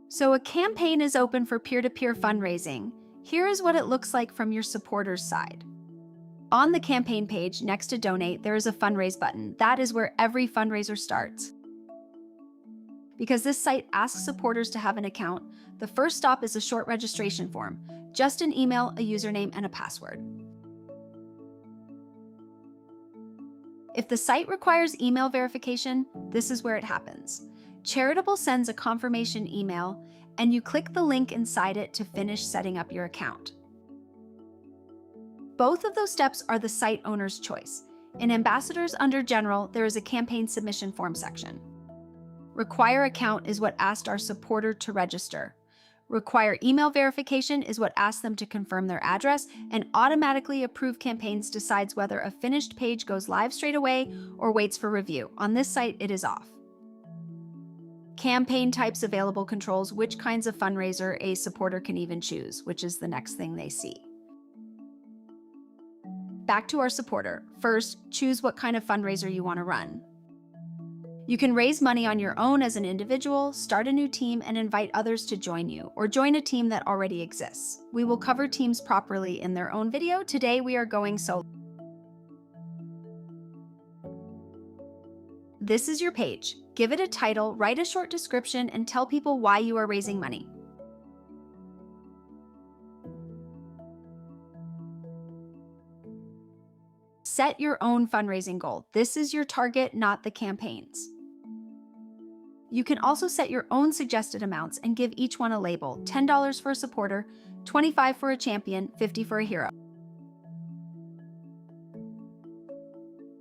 So a campaign is open for peer-to-peer fundraising. Here is what it looks like from your supporters' side. On the campaign page, next to donate, there is a Fundraise button. That is where every fundraiser starts. Because this site asks supporters to have an account, the first stop is a short registration form, just an email, a username, and a password. If the site requires email verification, this is where it happens. Charitable sends a confirmation email, and you click the link inside it to finish setting up your account. Both of those steps are the site owner's choice. In Ambassadors under General, there is a campaign submission form section. Require account is what asked our supporter to register. Require email verification is what asks them to confirm their address, and automatically approve campaigns decides whether a finished page goes live straight away or waits for review. On this site, it is off. Campaign types available controls which kinds of fundraiser a supporter can even choose, which is the next thing they see. Back to our supporter. First, choose what kind of fundraiser you want to run. You can raise money on your own as an individual, start a new team, and invite others to join you, or join a team that already exists. We will cover teams properly in their own video. Today, we are going solo. This is your page. Give it a title, write a short description, and tell people why you are raising money. Set your own fundraising goal. This is your target, not the campaign's. You can also set your own suggested amounts and give each one a label: $10 for a supporter, $25 for a champion, $50 for a hero.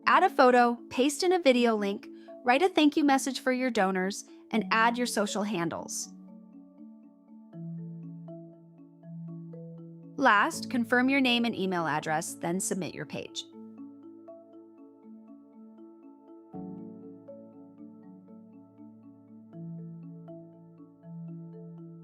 Add a photo, paste in a video link, write a thank you message for your donors, and add your social handles. Last, confirm your name and email address, then submit your page.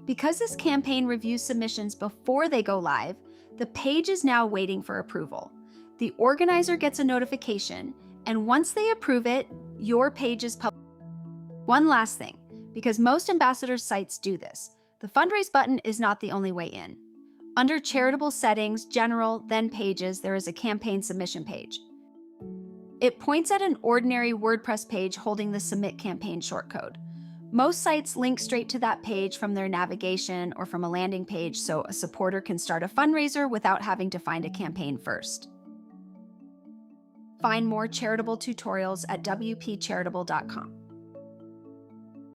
Because this campaign reviews submissions before they go live, the page is now waiting for approval. The organizer gets a notification, and once they approve it, your page is published. One last thing, because most ambassadors' sites do this, the Fundraise button is not the only way in. Under Charitable Settings, General, then Pages, there is a campaign submission page. It points at an ordinary WordPress page holding the Submit Campaign shortcode. Most sites link straight to that page from their navigation or from a landing page, so a supporter can start a fundraiser without having to find a campaign first. Find more charitable tutorials at wpcharitable.com.